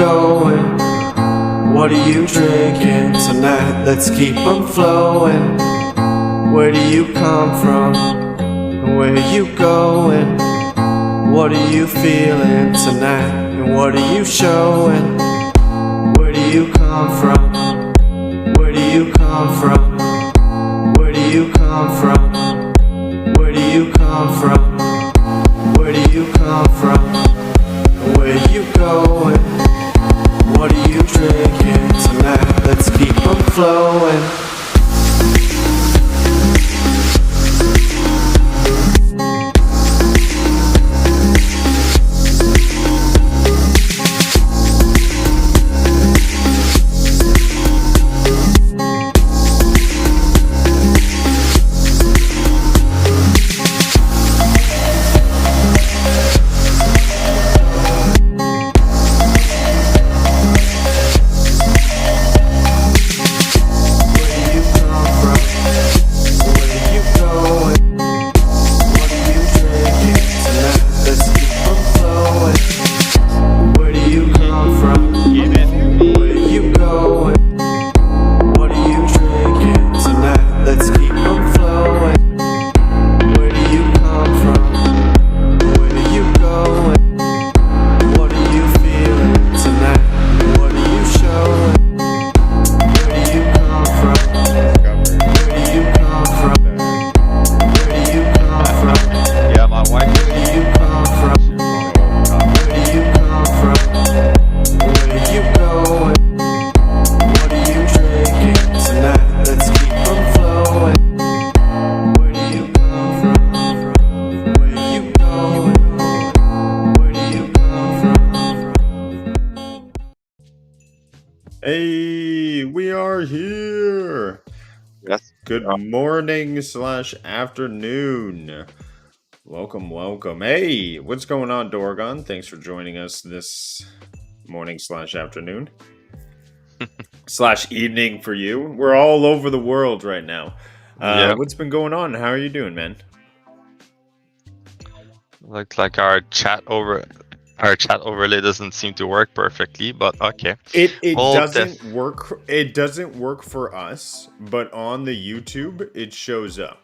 going? What are you drinking tonight? Let's keep 'em flowing. Where do you come from? Where are you going? What are you feeling tonight? And what are you showing? Where do you come from? Where do you come from? Where do you come from? Where do you come from? Where do you come from? Where are you going? What are you drinking tonight? Let's keep 'em flowing. Hey, we are here. Yes. Good morning / afternoon. Welcome. Hey, what's going on, Dorgon? Thanks for joining us this morning / afternoon / evening for you. We're all over the world right now. Yeah. What's been going on? How are you doing, man? Looks like our chat overlay doesn't seem to work perfectly, but okay. It Well, doesn't work. It doesn't work for us, but on the YouTube it shows up.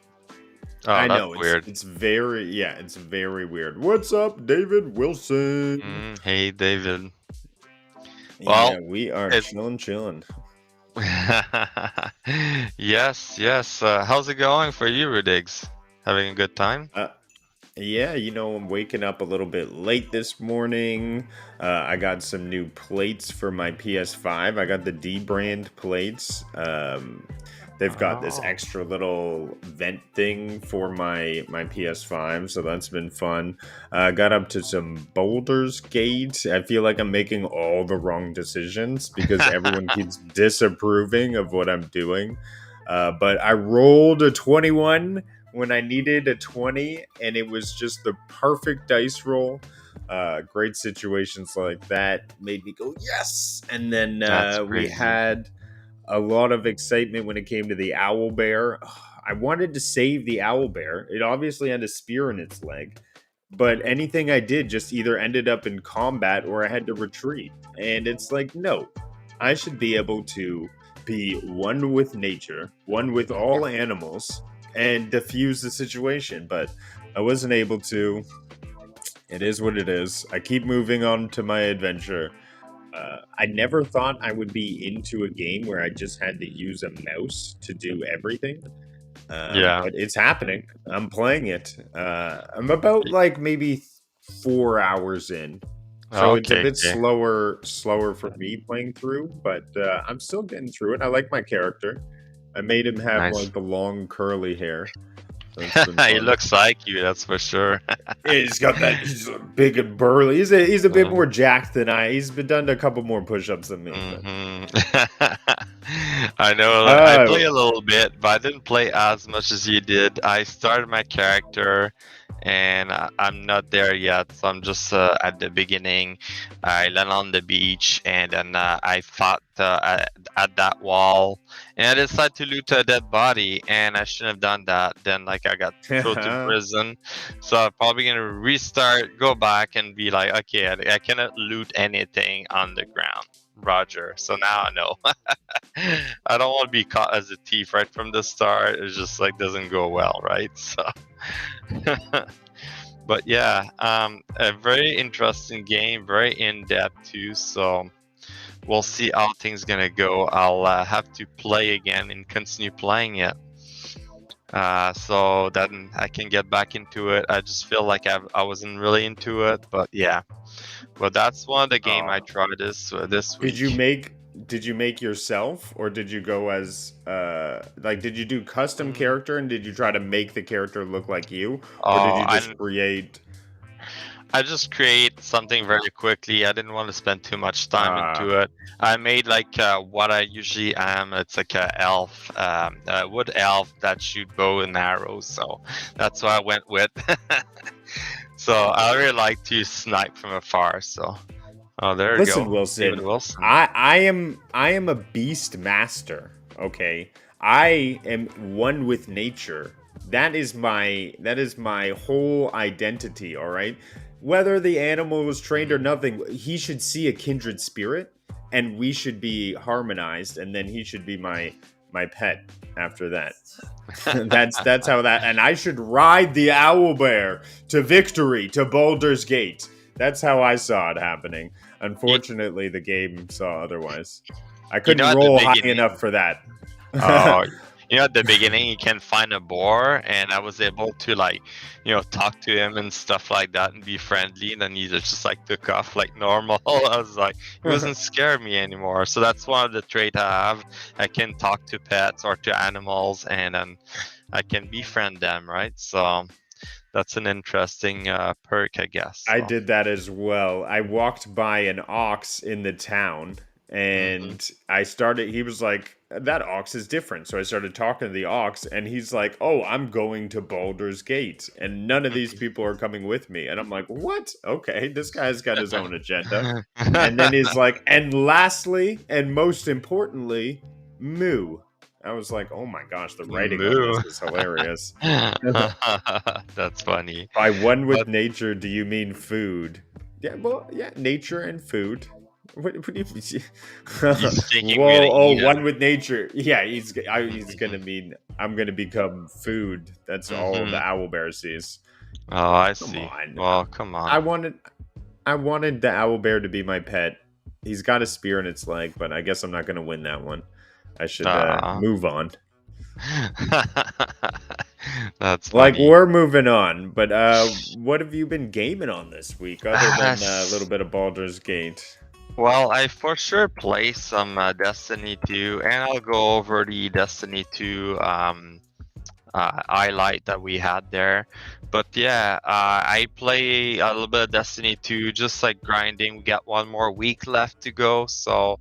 Oh, I that's know weird. it's very weird. What's up, David Wilson? Hey, David. Yeah, Well, we are it's- chilling. yes. How's it going for you, Rudiggz? Having a good time? Yeah, I'm waking up a little bit late this morning. I got some new plates for my PS5. I got the D brand plates. They've got this Oh. extra little vent thing for my PS5, so that's been fun. Got up to some Boulders Gate. I feel like I'm making all the wrong decisions because everyone keeps disapproving of what I'm doing. But I rolled a 21 when I needed a 20, and it was just the perfect dice roll. Great situations like that made me go, yes! And then That's we crazy. had a lot of excitement when it came to the owl bear. I wanted to save the owl bear. It obviously had a spear in its leg, but anything I did just either ended up in combat or I had to retreat. And it's like, no, I should be able to be one with nature, one with all animals, and diffuse the situation, but I wasn't able to. It is what it is. I keep moving on to my adventure. I never thought I would be into a game where I just had to use a mouse to do everything. Yeah. But it's happening. I'm playing it. I'm about like maybe 4 hours in. So it's a bit slower for me playing through, but I'm still getting through it. I like my character. I made him have Nice. like the long curly hair. So it's been He fun. looks like you, that's for sure. Yeah, he's got that. He's big and burly. He's a bit Mhm. more jacked than I. He's been done a couple more push-ups than me. But. Mhm. I know. I play a little bit, but I didn't play as much as you did. I started my character, and I'm not there yet. So I'm just at the beginning. I land on the beach, and then I fought at that wall, and I decided to loot a dead body, and I shouldn't have done that. Then like I got thrown to prison, so I'm probably gonna restart, go back, and be like, okay, I cannot loot anything on the ground. Roger. So now I know. I don't want to be caught as a thief right from the start. It just like doesn't go well, right? So, but yeah, a very interesting game, very in depth too. So we'll see how things gonna go. I'll have to play again and continue playing it. So then I can get back into it. I just feel like I wasn't really into it, but yeah. But that's one of the game I tried this week. Did you make yourself, or did you go as like did you do custom character, and did you try to make the character look like you, or did you just create? I just create something very quickly. I didn't want to spend too much time into it. I made like what I usually am. It's like a elf, a wood elf that shoot bow and arrows. So that's what I went with. So I really like to snipe from afar. So there you go. Listen, Wilson. I am a beast master. Okay, I am one with nature. That is my whole identity. All right. Whether the animal was trained or nothing, he should see a kindred spirit, and we should be harmonized, and then he should be my pet after that. that's how that, and I should ride the owlbear to victory, to Baldur's Gate. That's how I saw it happening. Unfortunately, the game saw otherwise. I couldn't roll high enough for that. At the beginning, you can find a boar, and I was able to talk to him and stuff like that and be friendly, and then he just like took off like normal. I was like, he wasn't scaring me anymore. So that's one of the traits I have. I can talk to pets or to animals, and then I can befriend them, right? So that's an interesting perk, I guess. So. I did that as well. I walked by an ox in the town, and he was like, that ox is different. So I started talking to the ox, and he's like, oh, I'm going to Baldur's Gate, and none of these people are coming with me. And I'm like, what? Okay, this guy's got his own agenda. And then he's like, and lastly, and most importantly, moo. I was like, oh my gosh, the writing on this is hilarious. That's funny. By one with nature, do you mean food? Yeah, well, yeah, nature and food. What do you mean? One with nature. Yeah, he's gonna mean I'm gonna become food. That's all the owlbear sees. Oh, I see. Well, come on. I wanted the owlbear to be my pet. He's got a spear in its leg, but I guess I'm not gonna win that one. I should move on. That's funny. Like, we're moving on, but what have you been gaming on this week other than a little bit of Baldur's Gate? Well, I for sure play some Destiny 2, and I'll go over the Destiny 2 highlight that we had there. But yeah, I play a little bit of Destiny 2, just like grinding. We got one more week left to go, so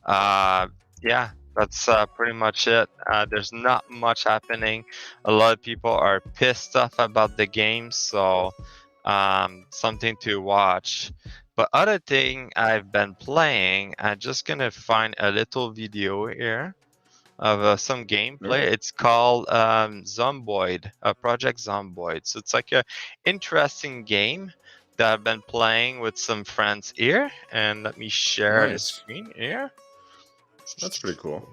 yeah. That's pretty much it. There's not much happening. A lot of people are pissed off about the game, so something to watch. But other thing I've been playing, I'm just gonna find a little video here of some gameplay. It's called Zomboid, Project Zomboid. So it's like a interesting game that I've been playing with some friends here. And let me share the screen here. That's pretty cool.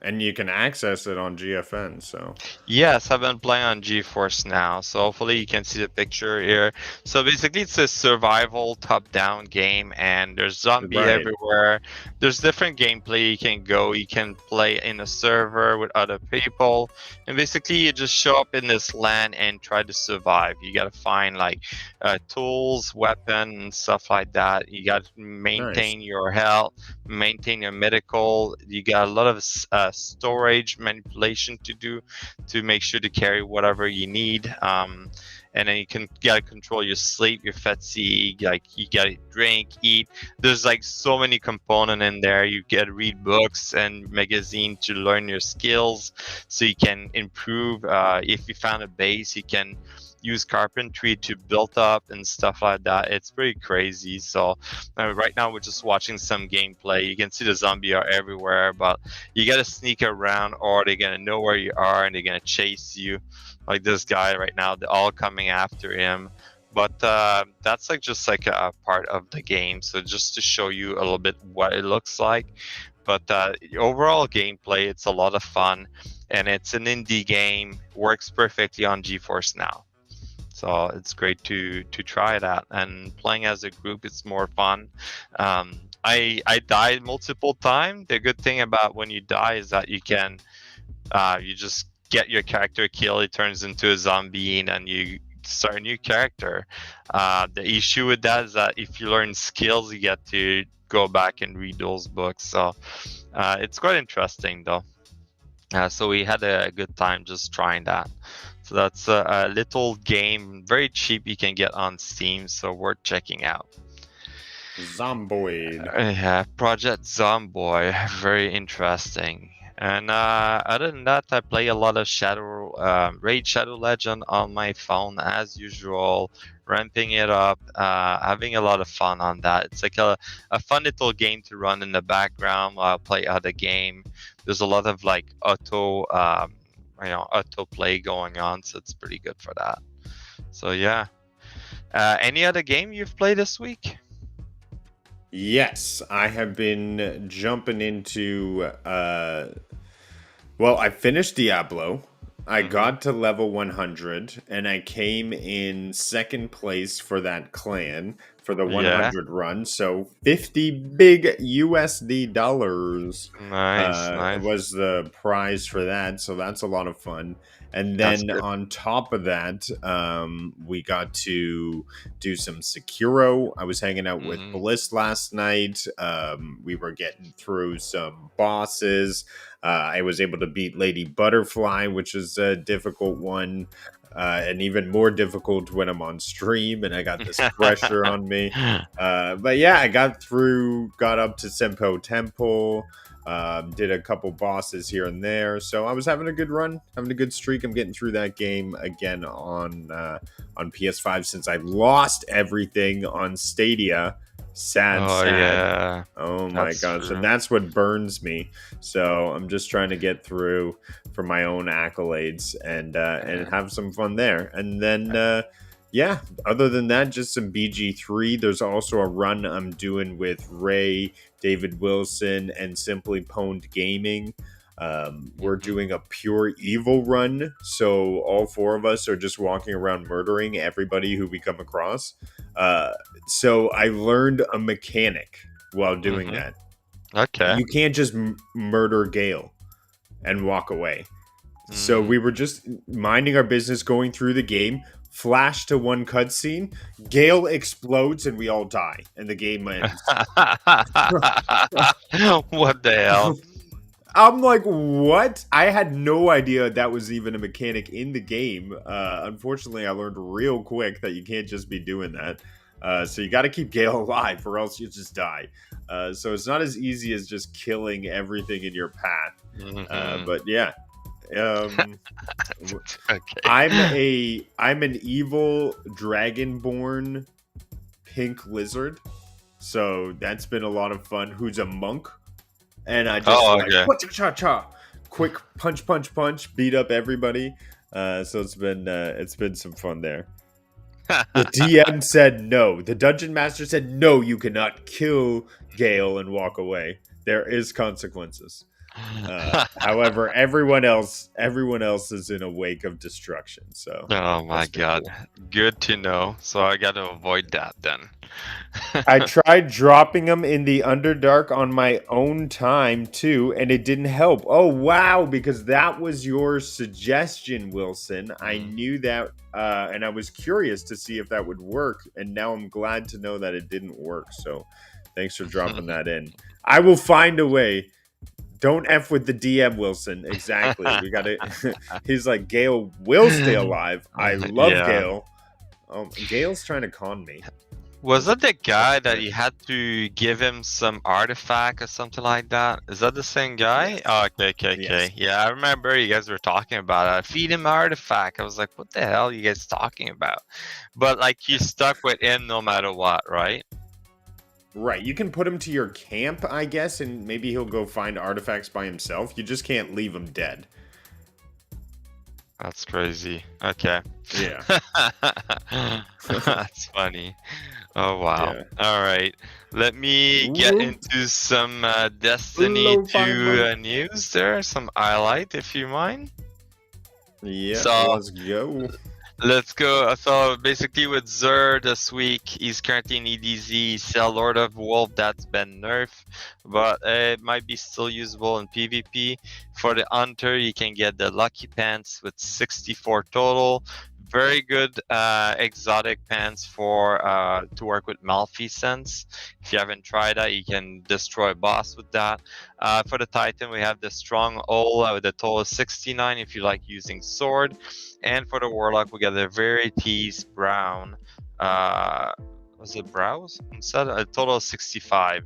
And you can access it on GFN, so... Yes, I've been playing on GeForce now, so hopefully you can see the picture here. So basically it's a survival top-down game, and there's zombies everywhere. There's different gameplay you can go. You can play in a server with other people, and basically you just show up in this land and try to survive. You gotta find like tools, weapons, and stuff like that. You gotta maintain your health, maintain your medical. You got a lot of storage manipulation to do to make sure to carry whatever you need. and then you gotta control your sleep, your fatigue, like you gotta drink, eat. There's like so many components in there. You gotta read books and magazine to learn your skills, so you can improve. If you found a base, you can use carpentry to build up and stuff like that. It's pretty crazy. So right now we're just watching some gameplay. You can see the zombie are everywhere, but you gotta sneak around or they're gonna know where you are and they're gonna chase you. Like this guy right now, they're all coming after him. But that's like just like a part of the game. So just to show you a little bit what it looks like. But overall gameplay, it's a lot of fun, and it's an indie game. Works perfectly on GeForce Now. So it's great to try that, and playing as a group, it's more fun. I died multiple times. The good thing about when you die is that you can you just get your character killed, it turns into a zombie, and then you start a new character. The issue with that is that if you learn skills, you get to go back and read those books. So it's quite interesting though. So we had a good time just trying that. So that's a little game, very cheap, you can get on Steam, so worth checking out. Zomboid. Yeah, Project Zomboid, very interesting. And other than that, I play a lot of Raid Shadow Legend on my phone as usual, ramping it up, having a lot of fun on that. It's like a fun little game to run in the background while I play other game. There's a lot of like auto play going on, so it's pretty good for that. So yeah. Any other game you've played this week? Yes, I have been jumping into well, I finished Diablo. I got to level 100 and I came in second place for that clan for the 100 run. So 50 big USD dollars Nice. was the prize for that. So that's a lot of fun. And then on top of that, we got to do some Sekiro. I was hanging out with Bliss last night. We were getting through some bosses. I was able to beat Lady Butterfly, which is a difficult one. And even more difficult when I'm on stream and I got this pressure on me. But yeah, I got up to Senpo Temple. Did a couple bosses here and there, so I was having a good run, having a good streak. I'm getting through that game again on PS5 since I lost everything on Stadia. Sad. Yeah. Oh my gosh, and that's what burns me. So I'm just trying to get through for my own accolades and have some fun there. And then yeah, other than that, just some BG3. There's also a run I'm doing with Ray, David Wilson, and Simply Pwned Gaming. We're doing a pure evil run, so all four of us are just walking around murdering everybody who we come across. So I learned a mechanic while doing that. Okay. You can't just murder Gale and walk away. So we were just minding our business, going through the game. Flash to one cutscene, Gale explodes and we all die, and the game ends. What the hell? I'm like, what? I had no idea that was even a mechanic in the game. Unfortunately, I learned real quick that you can't just be doing that. So you got to keep Gale alive, or else you just die. So it's not as easy as just killing everything in your path. But yeah. Okay. I'm an evil dragonborn pink lizard, so that's been a lot of fun. Who's a monk, and I just cha-cha-cha, quick punch, beat up everybody. So it's been some fun there. The DM said no. The dungeon master said no. You cannot kill Gale and walk away. There is consequences. However, everyone else is in a wake of destruction. So, oh my god, cool. Good to know. So I got to avoid that then. I tried dropping them in the Underdark on my own time too, and it didn't help. Oh wow, because that was your suggestion, Wilson. I knew that, and I was curious to see if that would work, and now I'm glad to know that it didn't work. So, thanks for dropping that in. I will find a way. Don't F with the DM, Wilson. Exactly. We got to. He's like, Gale will stay alive. I love Gale. Gale's trying to con me. Was that the guy that you had to give him some artifact or something like that? Is that the same guy? Yes. Oh, okay. Yes. Yeah, I remember you guys were talking about it. Feed him artifact. I was like, what the hell are you guys talking about? But like, you stuck with him no matter what, right? Right, you can put him to your camp, I guess, and maybe he'll go find artifacts by himself. You just can't leave him dead. That's crazy. Okay. Yeah. That's funny. Oh wow. Yeah. All right. Let me get Ooh. into some Destiny Hello, 2 news there. Some highlight, if you mind. Yeah, So- let's go. Let's go. So basically with Zer this week, he's currently in EDZ, still Lord of Wolf, that's been nerfed, but it might be still usable in PvP. For the Hunter, you can get the Lucky Pants with 64 total. Very good exotic pants for to work with Malfeasance. If you haven't tried that, you can destroy a boss with that. For the Titan, we have the Stronghold with a total of 69 if you like using sword. And for the Warlock, we got the Verities Brown. Was it Brows? Instead, a total of 65.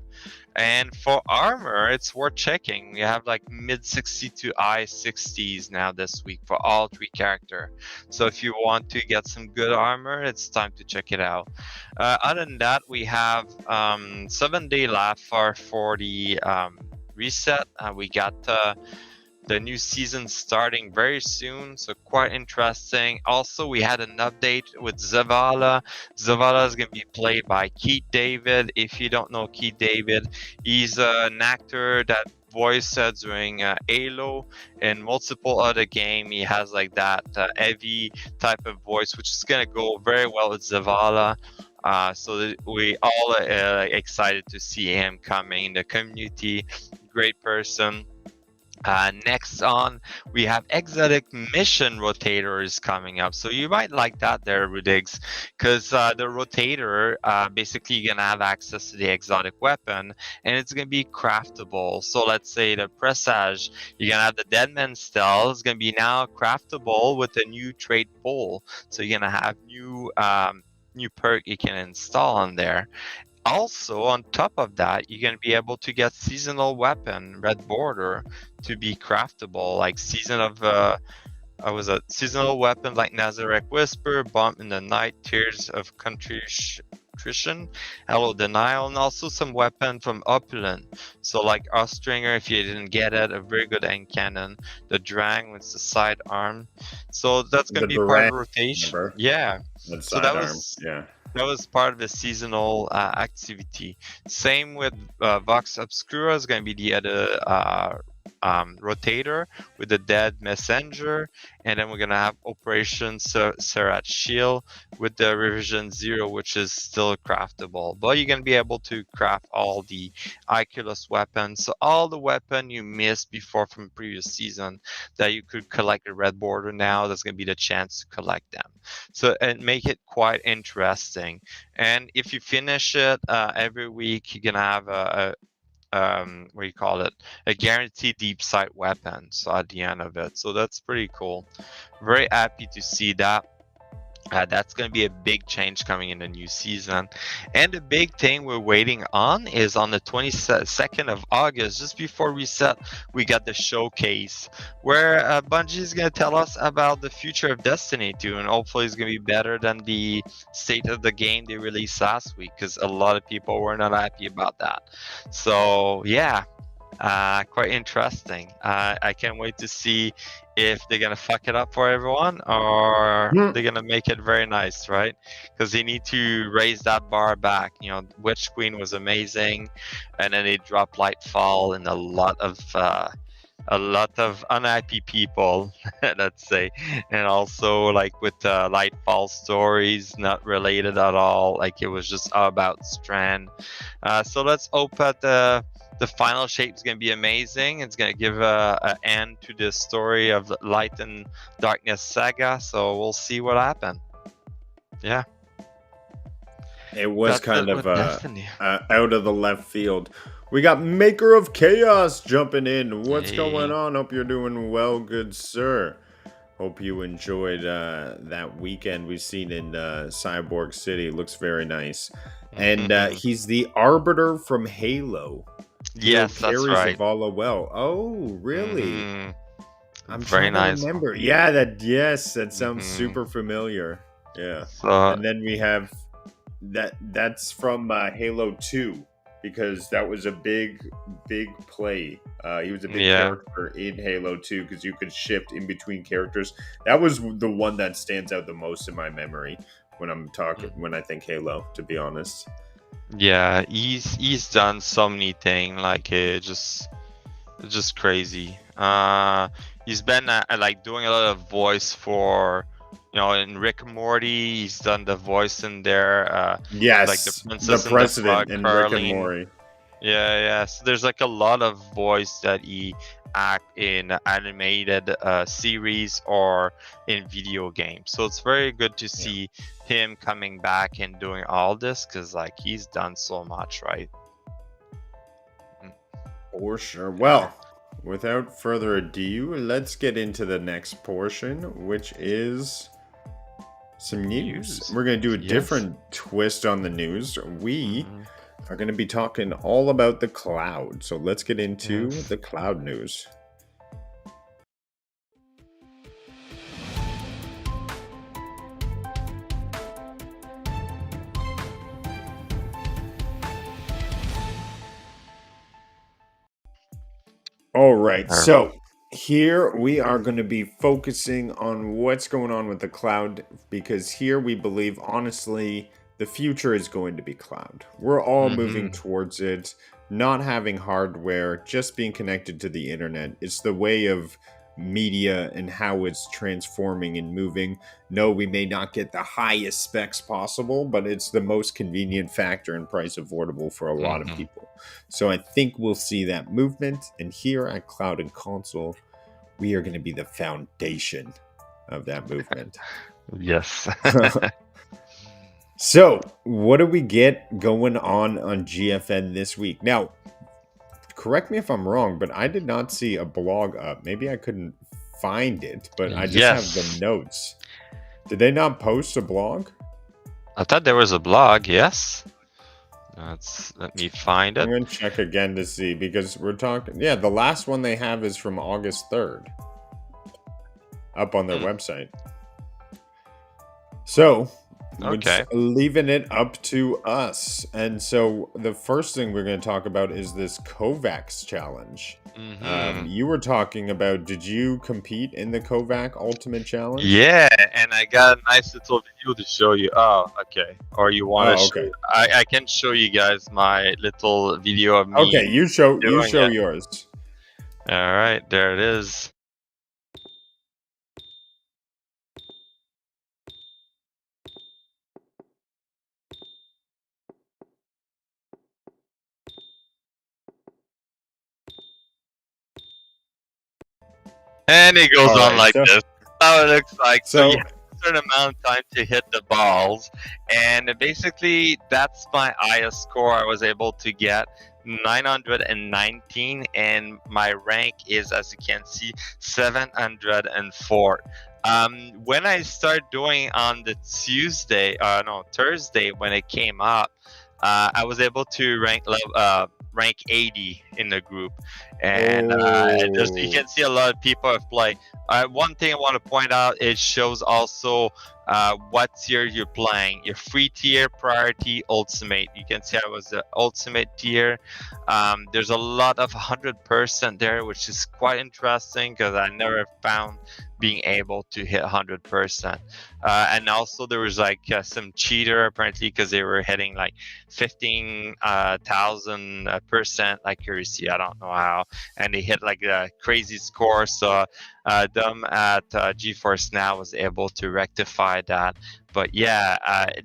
And for armor, it's worth checking. We have like mid 60 to high 60s now this week for all 3 characters. So if you want to get some good armor, it's time to check it out. Other than that, we have 7-day left for the reset. We got the new season starting very soon, so quite interesting. Also, we had an update with Zavala. Zavala is going to be played by Keith David. If you don't know Keith David, he's an actor that voiced during Halo and multiple other games. He has like that heavy type of voice, which is going to go very well with Zavala. So we all are excited to see him coming in the community. Great person. Next on, we have Exotic Mission Rotators coming up. So you might like that there, Rudiggz, because the Rotator, basically you're going to have access to the exotic weapon, and it's going to be craftable. So let's say the Presage, you're going to have the Deadman Stealth, it's going to be now craftable with a new trait pool. So you're going to have new perk you can install on there. Also, on top of that, you're going to be able to get seasonal weapon, Red Border, to be craftable, like seasonal weapon like Nazareth Whisper, Bump in the Night, Tears of Contrition, Hello Denial, and also some weapon from Opulent. So like Ostringer, if you didn't get it, a very good end cannon. The Drang with the sidearm. So that's going to be part of rotation. Remember? Yeah. That's So that was part of the seasonal activity. Same with Vox Obscura is going to be the other rotator with the Dead Messenger, and then we're going to have Operation Serat Shield with the Revision 0, which is still craftable. But you're going to be able to craft all the Iculus weapons, so all the weapon you missed before from previous season that you could collect a Red Border now, there's going to be the chance to collect them. So and make it quite interesting. And if you finish it every week, you're going to have a guaranteed deep sight weapon, so at the end of it. So that's pretty cool. Very happy to see that. That's going to be a big change coming in the new season. And the big thing we're waiting on is on the 22nd of August, just before reset, we got the showcase where Bungie is going to tell us about the future of Destiny 2, and hopefully it's going to be better than the state of the game they released last week, because a lot of people were not happy about that. So yeah, quite interesting. I can't wait to see if they're gonna fuck it up for everyone or they're gonna make it very nice, right? Because they need to raise that bar back. You know, Witch Queen was amazing, and then they dropped Lightfall and a lot of unhappy people, let's say, and also like with Lightfall stories not related at all. Like it was just all about Strand. So let's hope that the final shape is going to be amazing. It's going to give an end to the story of the Light and Darkness saga. So we'll see what happens. Yeah. It was That's kind it of with Destiny. out of the left field. We got Maker of Chaos jumping in. What's Hey. going on? Hope you're doing well, good sir. Hope you enjoyed that weekend we've seen in Cyborg City. It looks very nice. And he's the Arbiter from Halo. Yes, that's right. Zavala well. Oh, really? I'm Very trying to nice. remember. Yeah, that sounds super familiar. Yeah. So, And then we have that's from Halo 2 because that was a big play. He was a big character in Halo 2 because you could shift in between characters. That was the one that stands out the most in my memory when I think Halo, to be honest. yeah, he's done so many things, like just crazy. He's been like doing a lot of voice for, in Rick and Morty. He's done the voice in there. Yes, like the princess the and president the in frog, Rick and Morty. Yeah. So there's like a lot of voice that he act in animated series or in video games. So it's very good to see him coming back and doing all this because like he's done so much, right? For sure. Well, without further ado, let's get into the next portion, which is some news. We're going to do a different twist on the news. We are going to be talking all about the cloud. So let's get into the cloud news. All right, so here we are going to be focusing on what's going on with the cloud because here we believe, honestly, the future is going to be cloud. We're all moving towards it, not having hardware, just being connected to the internet. It's the way of media and how it's transforming and moving. No, we may not get the highest specs possible, but it's the most convenient factor and price affordable for a lot of people. So I think we'll see that movement. And here at Cloud&Console, we are going to be the foundation of that movement. Yes. So what do we get going on GFN this week? Now, correct me if I'm wrong, but I did not see a blog up. Maybe I couldn't find it, but I just have the notes. Did they not post a blog? I thought there was a blog, yes. Let me find it. I'm going to check again to see because we're talking... Yeah, the last one they have is from August 3rd. Up on their website. So... Okay. Leaving it up to us. And so the first thing we're going to talk about is this KovaaK's challenge. You were talking about, did you compete in the KovaaK Ultimate Challenge? Yeah, and I got a nice little video to show you. Oh, okay. Or you want to show... I can show you guys my little video of me. Okay, you show yours. All right, there it is. And it goes on like this. That's how it looks like. So you have a certain amount of time to hit the balls. And basically, that's my highest score I was able to get. 919, and my rank is, as you can see, 704. When I started doing on the Thursday when it came up, I was able to rank 80 in the group, and you can see a lot of people have played. One thing I want to point out, it shows also what tier you're playing. Your free tier, priority, ultimate. You can see I was the ultimate tier. There's a lot of 100% there, which is quite interesting because I never found being able to hit 100%. And also there was like some cheater apparently because they were hitting like 15,000% accuracy. I don't know how, and they hit like a crazy score. So them at GeForce Now was able to rectify that. But yeah,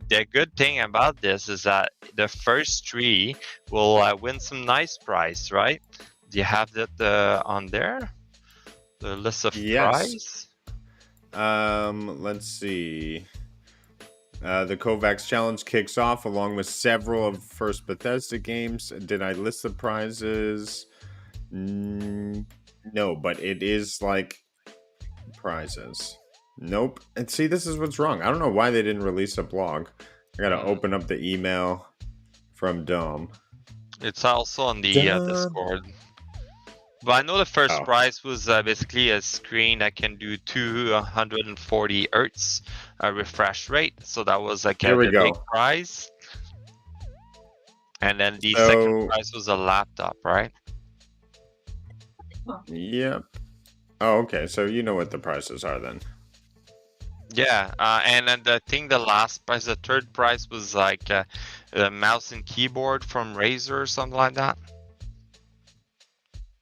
the good thing about this is that the first three will win some nice prize, right? Do you have that on there? The list of prize? Let's see. The KovaaK's challenge kicks off along with several of first Bethesda games. Did I list the prizes? No, but it is like prizes. Nope. And see, this is what's wrong. I don't know why they didn't release a blog. I gotta open up the email from Dom. It's also on the Dom. Discord. But I know the first Oh. prize was basically a screen that can do 240 hertz refresh rate. So that was like Here we the big go. prize. And then the So- second prize was a laptop, right? Yep. Oh, okay. So you know what the prices are then. Yeah, and then the last prize, the third prize was like a mouse and keyboard from Razer or something like that.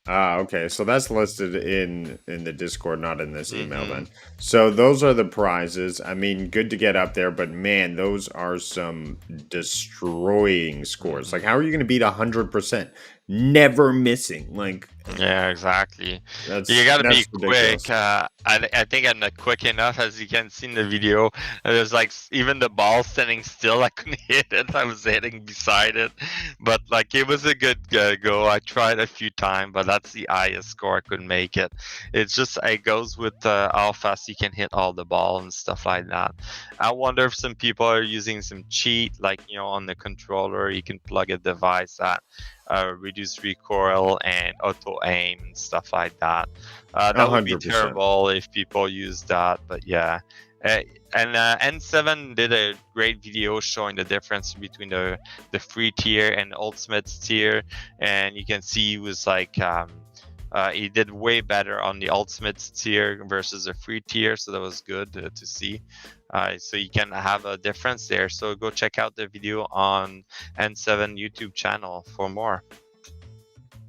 Okay. So that's listed in the Discord, not in this email Mhm. then. So those are the prizes. I mean, good to get up there, but man, those are some destroying scores. Like, how are you going to beat 100%? Never missing. Like, Yeah, exactly. that's You gotta be ridiculous. quick. I think I'm not quick enough, as you can see in the video. There's like even the ball standing still, I couldn't hit it. I was hitting beside it, but like it was a good go. I tried a few times, but that's the highest score. I couldn't make it. It's just it goes with how fast you can hit all the ball and stuff like that. I wonder if some people are using some cheat, like on the controller, you can plug a device that reduce recoil and auto aim and stuff like that. That would be 100%. terrible if people use that, but yeah. And N7 did a great video showing the difference between the free tier and ultimate tier, and you can see he was like he did way better on the ultimate tier versus the free tier, so that was good to see. So you can have a difference there. So go check out the video on N7 YouTube channel for more.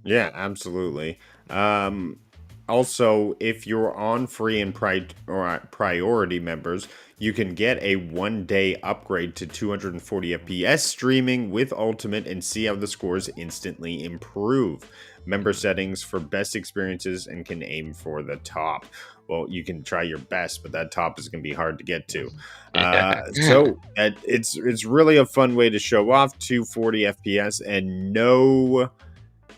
Yeah, absolutely. Also, if you're on free and priority members, you can get a 1-day upgrade to 240 FPS streaming with Ultimate and see how the scores instantly improve. Member settings for best experiences and can aim for the top. Well, you can try your best, but that top is going to be hard to get to. So it's really a fun way to show off 240 FPS, and no,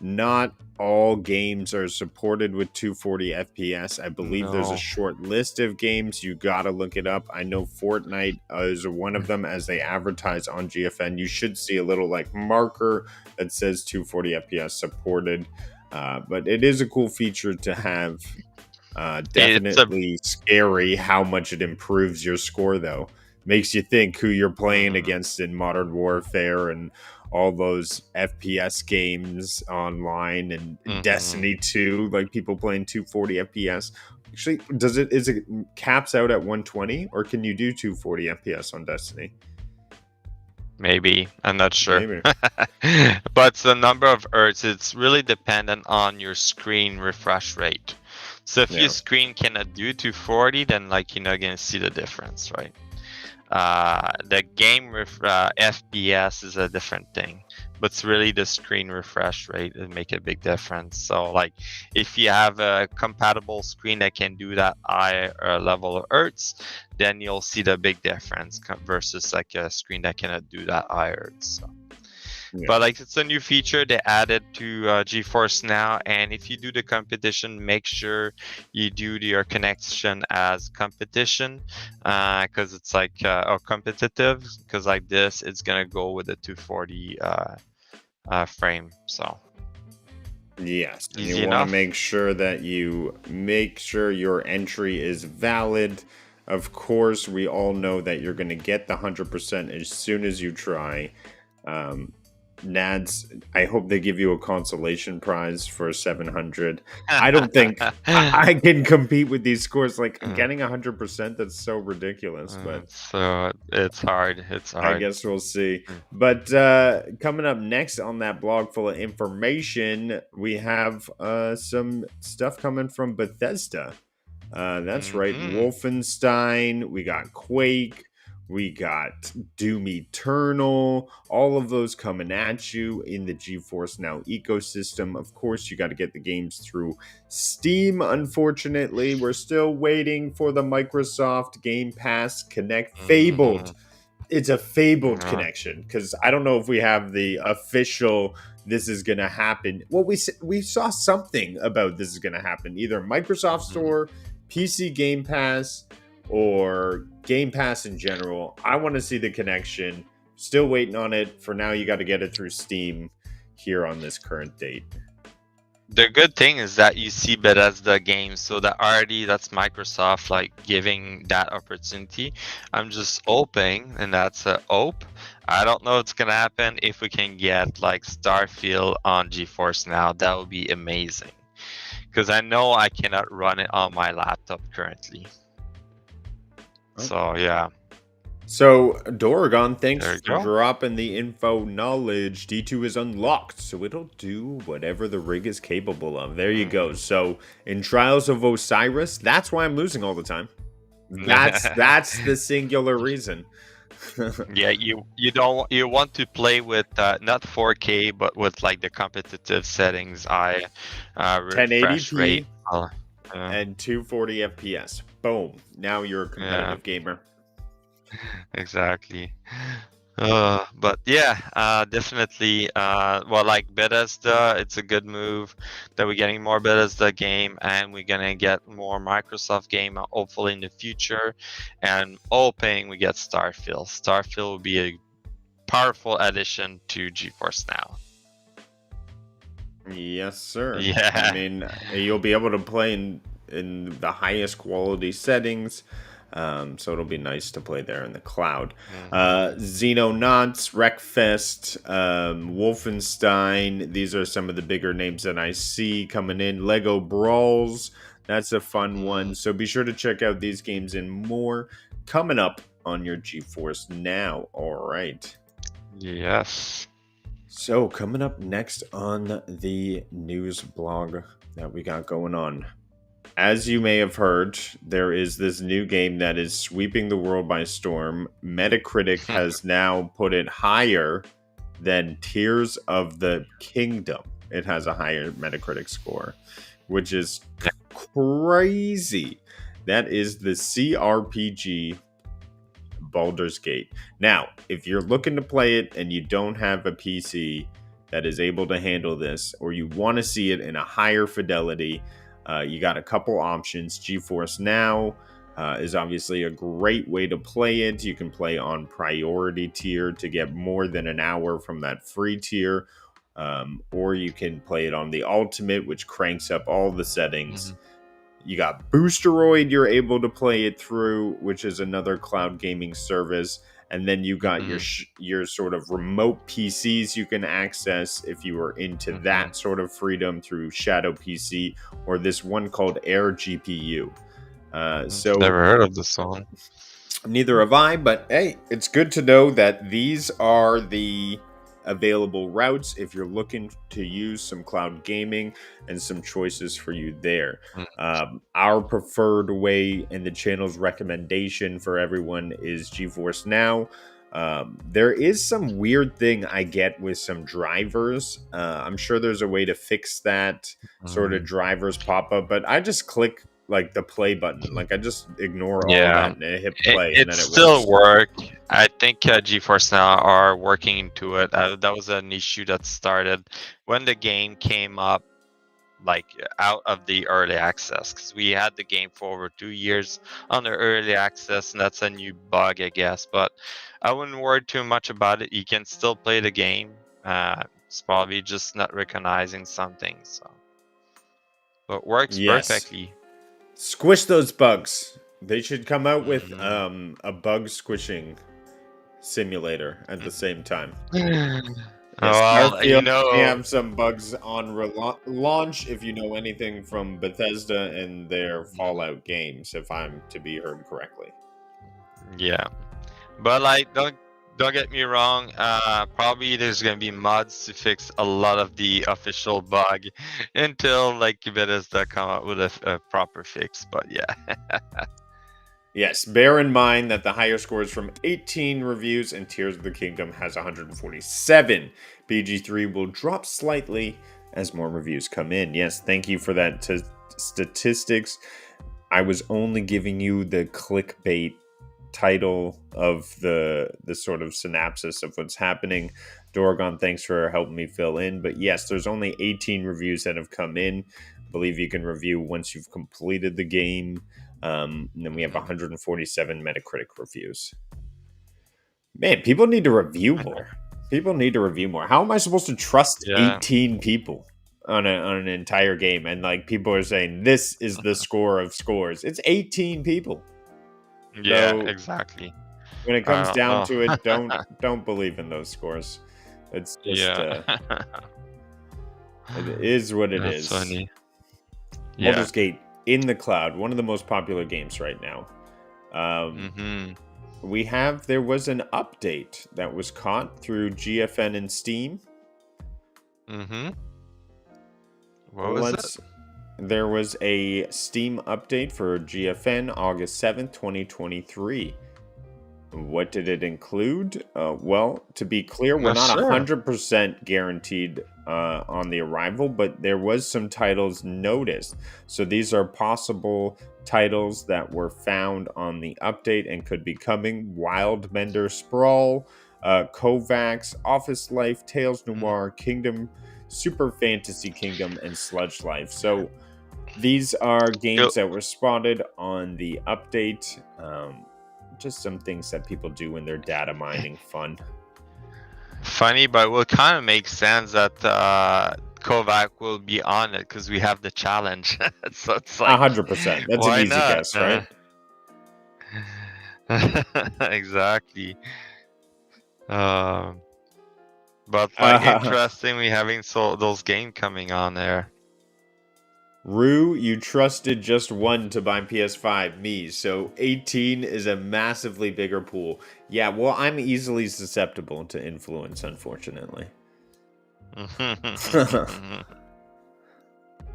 not all games are supported with 240 FPS. I believe there's a No. short list of games. You gotta look it up. I know Fortnite is one of them, as they advertise on GFN. You should see a little like marker that says 240 FPS supported. But it is a cool feature to have. Definitely scary how much it improves your score, though. Makes you think who you're playing against in Modern Warfare and all those FPS games online, and Destiny 2, like people playing 240 FPS. Actually, is it caps out at 120, or can you do 240 FPS on Destiny? Maybe, I'm not sure. Maybe. But the number of hertz, it's really dependent on your screen refresh rate. So if Yeah. your screen cannot do 240, then like you're not gonna see the difference, right? The game FPS is a different thing, but it's really the screen refresh rate that make a big difference. So like if you have a compatible screen that can do that high level of hertz, then you'll see the big difference versus like a screen that cannot do that high hertz. So. Yeah. But like it's a new feature they added to GeForce Now, and if you do the competition, make sure you do your connection as competition, because it's like or competitive, because like this, it's gonna go with the 240 frame. So yes, and easy you want enough. to make sure that you make sure your entry is valid. Of course, we all know that you're going to get the 100% as soon as you try. Nads, I hope they give you a consolation prize for 700. I don't think I can compete with these scores. Like getting 100%, that's so ridiculous. But so it's hard. It's hard. I guess we'll see. But coming up next on that blog full of information, we have some stuff coming from Bethesda. That's right, Wolfenstein. We got Quake. We got Doom Eternal, all of those coming at you in the GeForce Now ecosystem. Of course, you got to get the games through Steam. Unfortunately, we're still waiting for the Microsoft Game Pass Connect. Fabled. It's a fabled connection, because I don't know if we have the official this is going to happen. Well, we saw something about this is going to happen. Either Microsoft Store, PC Game Pass, or Game Pass in general. I want to see the connection. Still waiting on it. For now, you got to get it through Steam here on this current date. The good thing is that you see Bethesda games, so that already that's Microsoft like giving that opportunity. I'm just hoping, and that's a hope. I don't know what's gonna happen if we can get like Starfield on GeForce Now. That would be amazing, because I know I cannot run it on my laptop currently. So yeah. So, Doragon, thanks There you for go. dropping the info knowledge. D2 is unlocked, so it'll do whatever the rig is capable of. There you go. So, in Trials of Osiris, that's why I'm losing all the time. That's the singular reason. Yeah, you want to play with not 4K, but with like the competitive settings. Refresh 1080p rate and 240 FPS. Boom. Now you're a competitive gamer. Exactly. But yeah, definitely. Well, like Bethesda, it's a good move that we're getting more Bethesda game, and we're gonna get more Microsoft game, hopefully in the future, and hoping we get Starfield. Starfield will be a powerful addition to GeForce Now. Yes, sir. Yeah. I mean, you'll be able to play in the highest quality settings. So it'll be nice to play there in the cloud. Xenonauts, Wreckfest, Wolfenstein. These are some of the bigger names that I see coming in. Lego Brawls. That's a fun one. So be sure to check out these games and more coming up on your GeForce Now. All right. Yes. So coming up next on the news blog that we got going on. As you may have heard, there is this new game that is sweeping the world by storm. Metacritic has now put it higher than Tears of the Kingdom. It has a higher Metacritic score, which is crazy. That is the CRPG Baldur's Gate. Now, if you're looking to play it and you don't have a PC that is able to handle this, or you want to see it in a higher fidelity, you got a couple options. GeForce Now is obviously a great way to play it. You can play on priority tier to get more than an hour from that free tier, or you can play it on the ultimate, which cranks up all the settings. You got Boosteroid you're able to play it through, which is another cloud gaming service. And then you got your sort of remote PCs you can access if you are into that sort of freedom through Shadow PC or this one called Air GPU. So never heard of this one. Neither have I, but hey, it's good to know that these are the available routes if you're looking to use some cloud gaming, and some choices for you there. Our preferred way and the channel's recommendation for everyone is GeForce Now. There is some weird thing I get with some drivers. I'm sure there's a way to fix that sort of drivers pop up, but I just click like the play button. Like I just ignore all that and I hit play, and then it still works. work. I think GeForce Now are working into it. That was an issue that started when the game came up, like out of the early access, because we had the game for over 2 years on the early access, and that's a new bug, I guess. But I wouldn't worry too much about it. You can still play the game. It's probably just not recognizing something. So, but it works perfectly. Squish those bugs. They should come out with a bug squishing simulator at the same time. Starfield may have some bugs on launch, if you know anything from Bethesda and their Fallout games, if I'm to be heard correctly. Yeah, but like don't get me wrong. Probably there's gonna be mods to fix a lot of the official bug until like Bethesda come up with a proper fix. But yeah. Yes, bear in mind that the higher scores from 18 reviews and Tears of the Kingdom has 147. BG3 will drop slightly as more reviews come in. Yes, thank you for that statistics. I was only giving you the clickbait title of the sort of synopsis of what's happening. Doragon, thanks for helping me fill in. But yes, there's only 18 reviews that have come in. I believe you can review once you've completed the game. And then we have 147 Metacritic reviews. Man, people need to review more. People need to review more. How am I supposed to trust 18 people on an entire game? And like people are saying, this is the score of scores. It's 18 people. Yeah, So, exactly. When it comes I don't down know. to it, don't believe in those scores. It's just it is what it is. That's funny. Baldur's Gate in the cloud, one of the most popular games right now. There was an update that was caught through GFN and Steam. What was it? There was a Steam update for GFN August 7th, 2023. What did it include? Well, to be clear, we're not 100% guaranteed on the arrival, but there was some titles noticed. So these are possible titles that were found on the update and could be coming. Wildmender Sprawl, KovaaK's, Office Life, Tales Noir, Kingdom, Super Fantasy Kingdom, and Sludge Life. So these are games that were spotted on the update. Just some things that people do when they're data mining fun. Funny, but it will kind of make sense that KovaaK will be on it because we have the challenge. So it's like 100%. That's an easy guess, right? Exactly. But like interestingly, having those games coming on there. Rue, you trusted just one to buy PS5, me. So 18 is a massively bigger pool. Yeah, well, I'm easily susceptible to influence, unfortunately.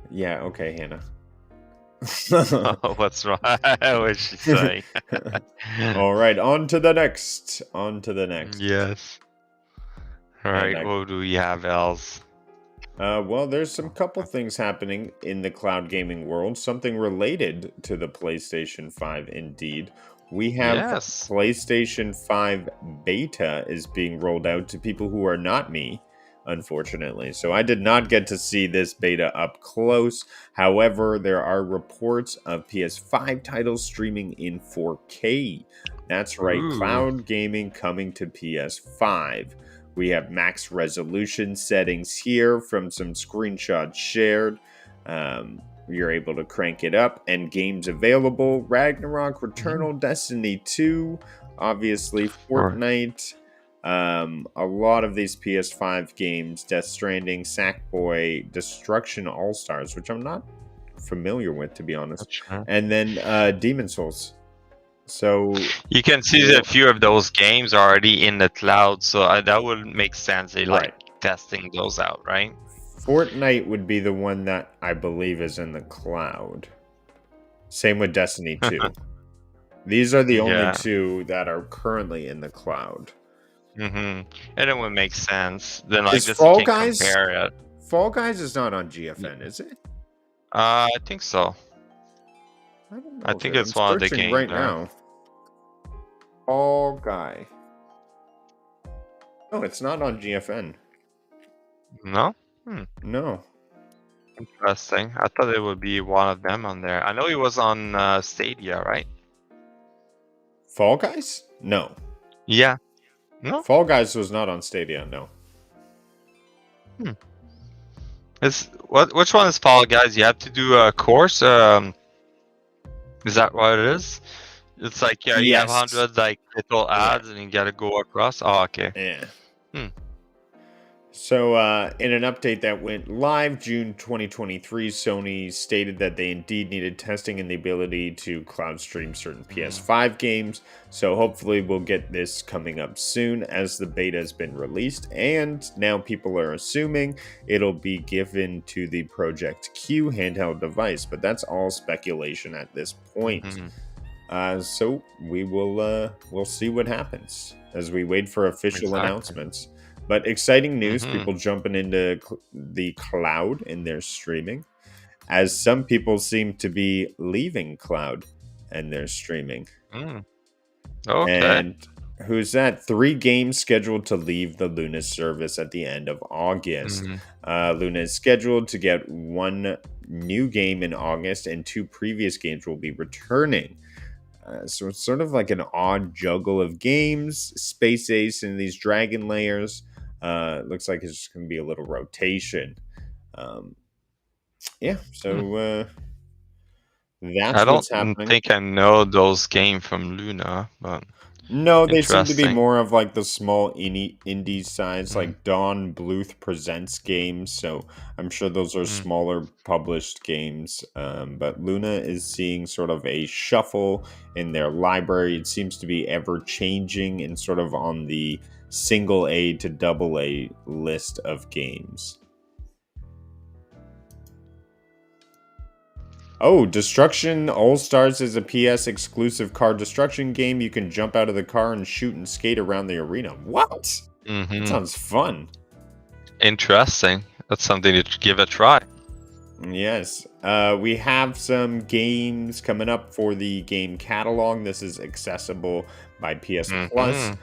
Yeah, okay, Hannah. What's wrong? What'd she say? All right, on to the next. Yes. All right, what do we have else? Well, there's some couple things happening in the cloud gaming world. Something related to the PlayStation 5, indeed. We have PlayStation 5 beta is being rolled out to people who are not me, unfortunately. So I did not get to see this beta up close. However, there are reports of PS5 titles streaming in 4K. That's right, cloud gaming coming to PS5. We have max resolution settings here from some screenshots shared. You're able to crank it up, and games available: Ragnarok, Returnal, Destiny 2, obviously Fortnite. A lot of these PS5 games: Death Stranding, Sackboy, Destruction All Stars, which I'm not familiar with, to be honest, and then Demon Souls. So you can see that a few of those games are already in the cloud, so that would make sense. They like testing those out, right? Fortnite would be the one that I believe is in the cloud. Same with Destiny 2. These are the only two that are currently in the cloud. And it would make sense. Then like is Fall Guys? Compare it. Fall Guys is not on GFN, is it? I think so. I think it's one of the games right now. Fall Guy. No, it's not on GFN. No? No. Interesting. I thought it would be one of them on there. I know it was on Stadia, right? Fall Guys? No. Yeah. No? Fall Guys was not on Stadia, no. Which one is Fall Guys? You have to do a course? Is that what it is? It's like, you have 100 like little ads and you gotta go across. Oh, okay. Yeah. So, in an update that went live June 2023, Sony stated that they indeed needed testing and the ability to cloud stream certain PS5 games. So hopefully we'll get this coming up soon as the beta has been released. And now people are assuming it'll be given to the Project Q handheld device. But that's all speculation at this point. So we will we'll see what happens as we wait for official announcements. But exciting news, people jumping into the cloud in their streaming, as some people seem to be leaving cloud and their streaming. And who's that? 3 games scheduled to leave the Luna service at the end of August. Luna is scheduled to get 1 new game in August, and 2 previous games will be returning. So it's sort of like an odd juggle of games. Space Ace and these Dragon Layers. Looks like it's just going to be a little rotation. So I that's don't what's happening. think I know those games from Luna, but No, they seem to be interesting. more of like the small indie size, Mm. like Don Bluth Presents games. So I'm sure those are smaller published games. But Luna is seeing sort of a shuffle in their library. It seems to be ever changing and sort of on the single A to double A list of games. Oh, Destruction All Stars is a PS exclusive car destruction game. You can jump out of the car and shoot and skate around the arena. What? That sounds fun. Interesting. That's something to give a try. Yes. We have some games coming up for the game catalog. This is accessible by PS Plus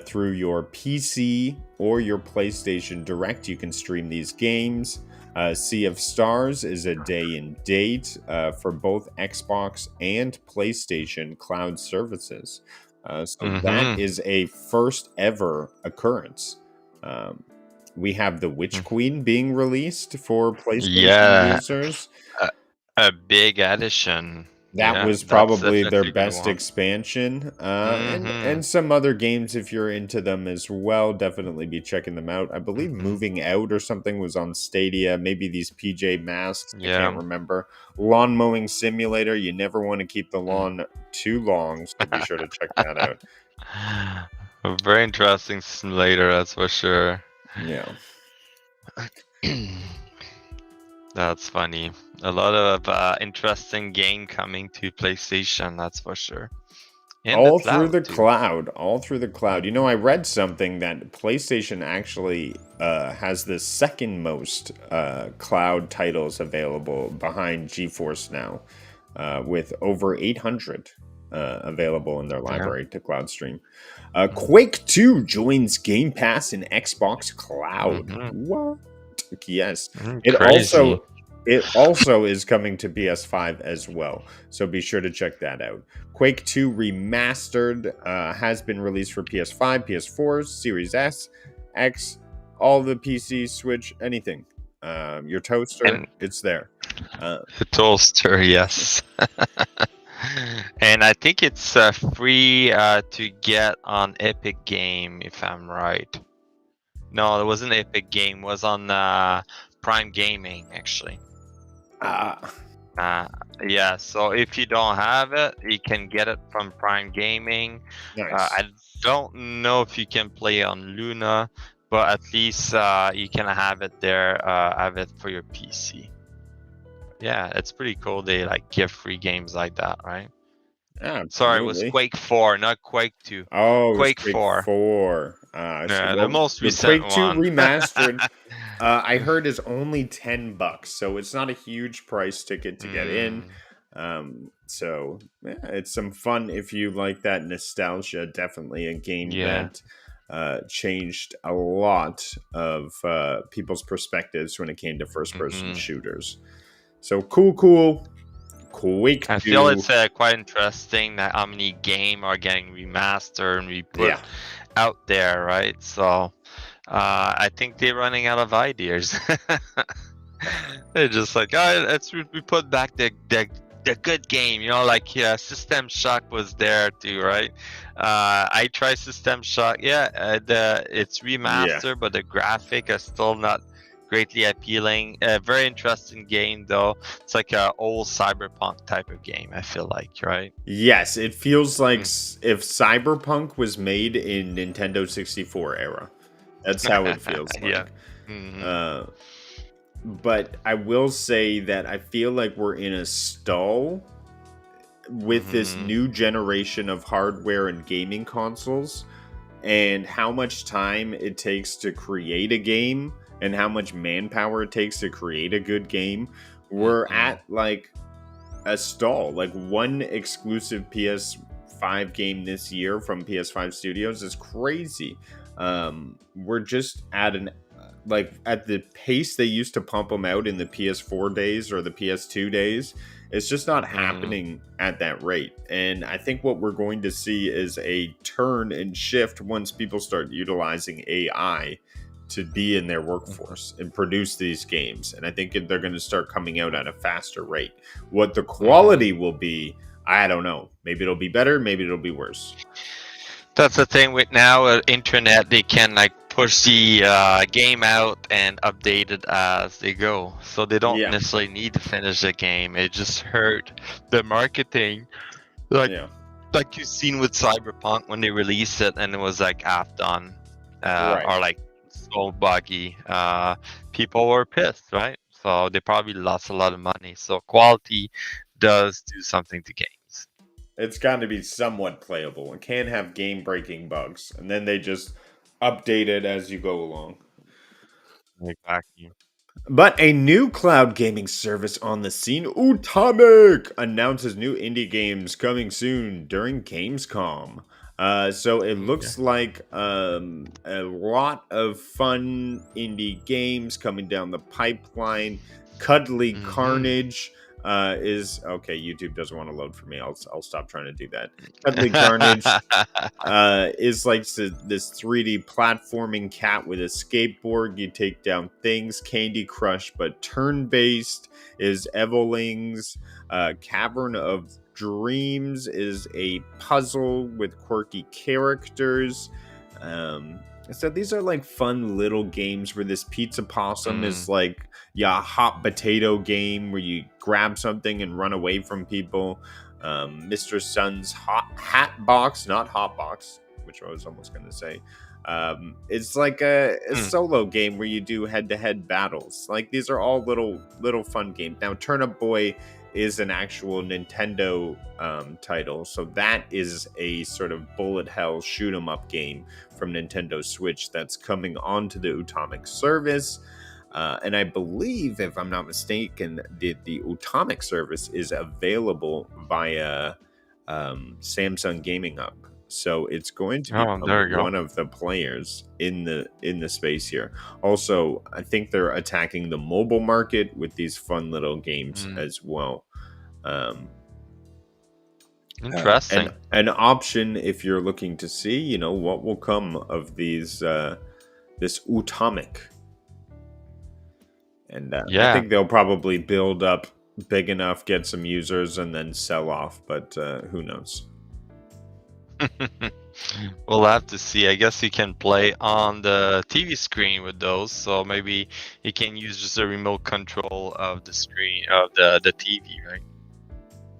through your PC or your PlayStation Direct. You can stream these games. Sea of Stars is a day and date for both Xbox and PlayStation cloud services. That is a first ever occurrence. We have The Witch Queen being released for PlayStation users. A big addition. That was probably their best expansion. And some other games, if you're into them as well, definitely be checking them out. I believe Moving Out or something was on Stadia. Maybe these PJ Masks. I can't remember. Lawn Mowing Simulator. You never want to keep the lawn too long, so be sure to check that out. A very interesting simulator, that's for sure. Yeah. That's funny. A lot of interesting game coming to PlayStation, that's for sure. And all through the cloud. You know, I read something that PlayStation actually has the second most cloud titles available behind GeForce now, with over 800 available in their library to cloud stream. Quake 2 joins Game Pass in Xbox Cloud. What? Yes. It also is coming to PS5 as well, so be sure to check that out. Quake 2 Remastered has been released for PS5, PS4, Series S, X, all the PC, Switch, anything. Your toaster, it's there. The toaster, yes. And I think it's free to get on Epic Game, if I'm right. No, it wasn't Epic Game. It was on Prime Gaming, actually. Yeah, so if you don't have it, you can get it from Prime Gaming. Nice. I don't know if you can play on Luna, but at least you can have it there, have it for your PC. Yeah, it's pretty cool. They like give free games like that, right? Absolutely. Sorry, it was Quake 4, not Quake 2. Oh, Quake Quake 4. 4. Yeah, the most recent Quake 2 one. Remastered, I heard is only $10, so it's not a huge price ticket to get in. So yeah, it's some fun if you like that nostalgia. Definitely a game that changed a lot of people's perspectives when it came to first-person shooters. So cool. Quake 2. I feel it's quite interesting that how many games are getting remastered and we put out there, right? So I think they're running out of ideas. They're just like, we put back the good game, you know, like System Shock was there too, right? I tried System Shock, it's remastered, but the graphic is still not greatly appealing. Very interesting game though. It's like a old cyberpunk type of game, I feel like, right? Yes, it feels like if Cyberpunk was made in Nintendo 64 era. That's how it feels like. But I will say that I feel like we're in a stall with this new generation of hardware and gaming consoles, and how much time it takes to create a game and how much manpower it takes to create a good game. We're at like a stall, like one exclusive PS5 5 game this year from PS5 Studios is crazy. We're just at at the pace they used to pump them out in the PS4 days or the PS2 days. It's just not happening at that rate. And I think what we're going to see is a turn and shift once people start utilizing AI to be in their workforce and produce these games. And I think they're going to start coming out at a faster rate. What the quality will be, I don't know. Maybe it'll be better, maybe it'll be worse. That's the thing with now internet. They can like push the game out and update it as they go, so they don't necessarily need to finish the game. It just hurt the marketing, like you've seen with Cyberpunk when they released it and it was like half done, or like so buggy. People were pissed, right? So they probably lost a lot of money. So quality does do something to games. It's got to be somewhat playable. It can't have game-breaking bugs. And then they just update it as you go along. Exactly. But a new cloud gaming service on the scene, Utomik, announces new indie games coming soon during GamesCom. So it looks like a lot of fun indie games coming down the pipeline. Cuddly Carnage is okay. YouTube doesn't want to load for me. I'll stop trying to do that. Cuddly Carnage is like this 3D platforming cat with a skateboard. You take down things. Candy Crush, but turn-based is Evolings. Cavern of Dreams is a puzzle with quirky characters. So these are like fun little games where this pizza possum is like hot potato game where you grab something and run away from people. Mr. Sun's Hat Box, not Hot Box, which I was almost going to say. It's like a solo game where you do head-to-head battles. Like these are all little fun games. Now Turnip Boy is an actual Nintendo title, so that is a sort of bullet hell shoot 'em up game from Nintendo Switch that's coming onto the Utomik service. And I believe, if I'm not mistaken, the Utomik service is available via Samsung Gaming Hub. So it's going to be one of the players in the space here. Also, I think they're attacking the mobile market with these fun little games as well. Interesting. An option if you're looking to see, what will come of these this Utomik. And I think they'll probably build up big enough, get some users, and then sell off. But who knows? We'll have to see. I guess you can play on the TV screen with those, so maybe you can use just a remote control of the screen of the TV, right?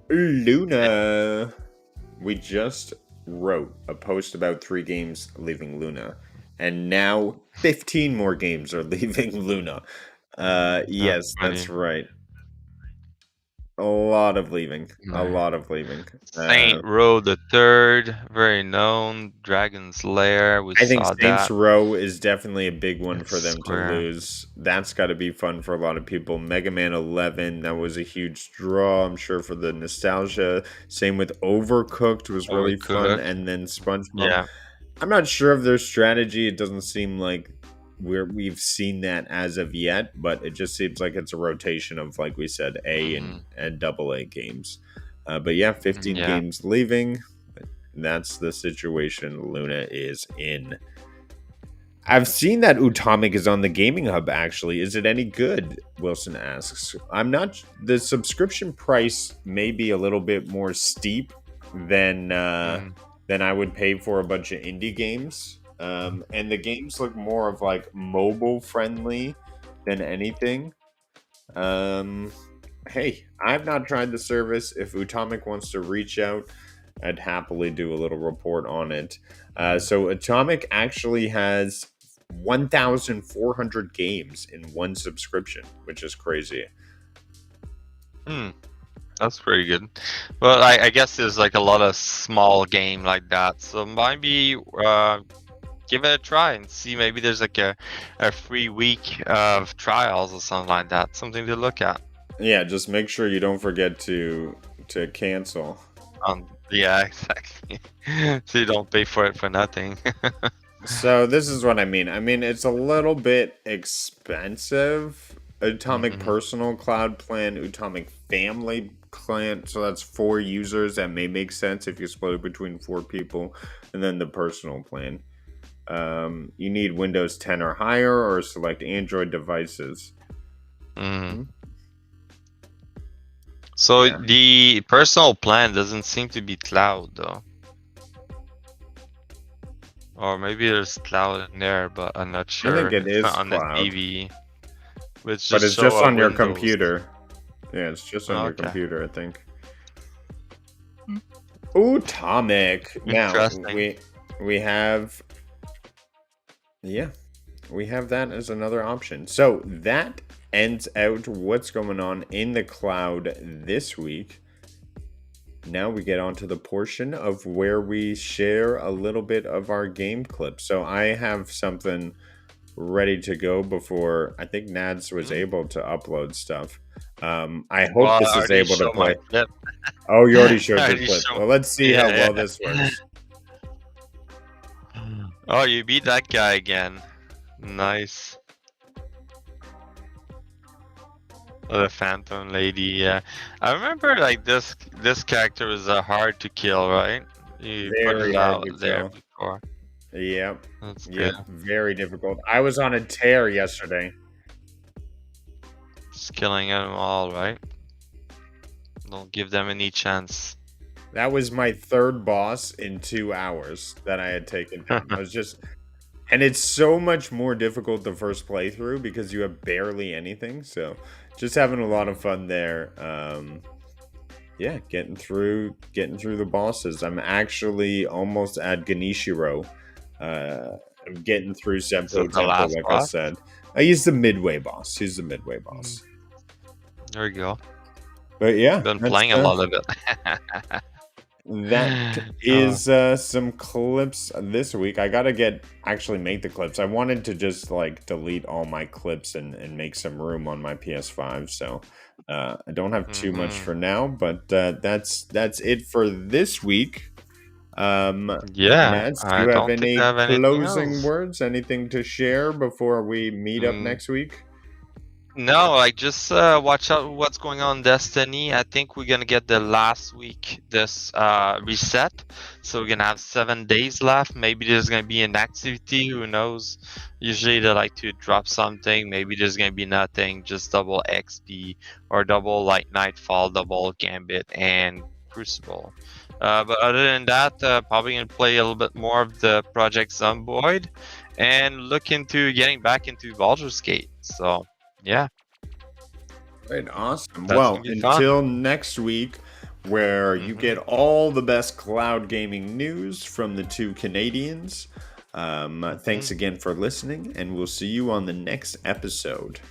Luna. We just wrote a post about 3 games leaving Luna, and now 15 more games are leaving Luna. Yes, that's right. A lot of leaving. Saint Row the Third, very known. Dragon's Lair. I think Saints Row is definitely a big one for them to lose. That's got to be fun for a lot of people. Mega Man 11, that was a huge draw, I'm sure, for the nostalgia. Same with Overcooked was really fun, and then SpongeBob. Yeah. I'm not sure of their strategy. It doesn't seem like we've seen that as of yet, but it just seems like it's a rotation of, like we said, A and double A games. But yeah, 15 games leaving. That's the situation Luna is in. I've seen that Utomik is on the Gaming Hub, actually. Is it any good? Wilson asks. The subscription price may be a little bit more steep than I would pay for a bunch of indie games. And the games look more of like mobile friendly than anything. Hey, I've not tried the service. If Utomik wants to reach out, I'd happily do a little report on it. So Utomik actually has 1,400 games in one subscription, which is crazy. That's pretty good. Well, I guess there's like a lot of small game like that, so maybe give it a try and see. Maybe there's like a free week of trials or something like that. Something to look at. Yeah, just make sure you don't forget to cancel. Yeah, exactly. So you don't pay for it for nothing. So this is what I mean. I mean, it's a little bit expensive. Utomik Hmm. personal cloud plan, Utomik family plan. So that's 4 users. That may make sense if you split it between 4 people, and then the personal plan. You need Windows 10 or higher, or select Android devices. Mm. Hmm? So Yeah, the personal plan doesn't seem to be cloud though. Or maybe there's cloud in there, but I'm not I think sure. it It's not is on the cloud, TV. Which but just it's show just a on your Windows. computer. Yeah, it's just on your Okay. computer, I think. Utomik. Now Interesting. we have, yeah, we have that as another option. So that ends out what's going on in the cloud this week. Now we get on to the portion of where we share a little bit of our game clips. So I have something ready to go before I think Nads was Mm. able to upload stuff. I hope Well, I this is already able to showed my play. clip. Oh, you already I showed your already clip. showed. Well, let's see how Yeah, well this yeah. works. Oh, you beat that guy again. Nice. Oh, the Phantom Lady, yeah. I remember like this character was hard to kill, right? You put Very it hard out to there kill. before. Yep. That's good. Yep. Very difficult. I was on a tear yesterday. Just killing them all, right? Don't give them any chance. That was my third boss in 2 hours that I had taken down. I was just, and it's so much more difficult the first playthrough because you have barely anything. So, just having a lot of fun there. Yeah, getting through the bosses. I'm actually almost at Ganishiro. I'm getting through This is Senpo the Temple, last like I boss. said. I use the midway boss. He's the midway Mm, boss. there we go. But yeah, Been that's playing a lot of it. that is some clips this week. I gotta actually make the clips. I wanted to just like delete all my clips and make some room on my PS5. So I don't have too much Mhm. for now, but that's it for this week. Yeah, Nads, do I you have don't think I any have anything closing else. words? Anything to share before we meet up Mm, next week? no, like just watch out what's going on in Destiny. I think we're gonna get the last week this reset, so we're gonna have 7 days left. Maybe there's gonna be an activity. Who knows? Usually they like to drop something. Maybe there's gonna be nothing, just double XP or double like Nightfall, double Gambit, and Crucible. But other than that, probably gonna play a little bit more of the Project Zomboid and look into getting back into Baldur's Gate. So. Yeah, Right, awesome. that's Well, gonna be fun. until next week, where you Hmm. get all the best cloud gaming news from the two Canadians. Hmm. Thanks again for listening, and we'll see you on the next episode.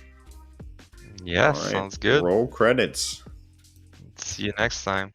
Yeah, All right, sounds good. roll credits. See you next time.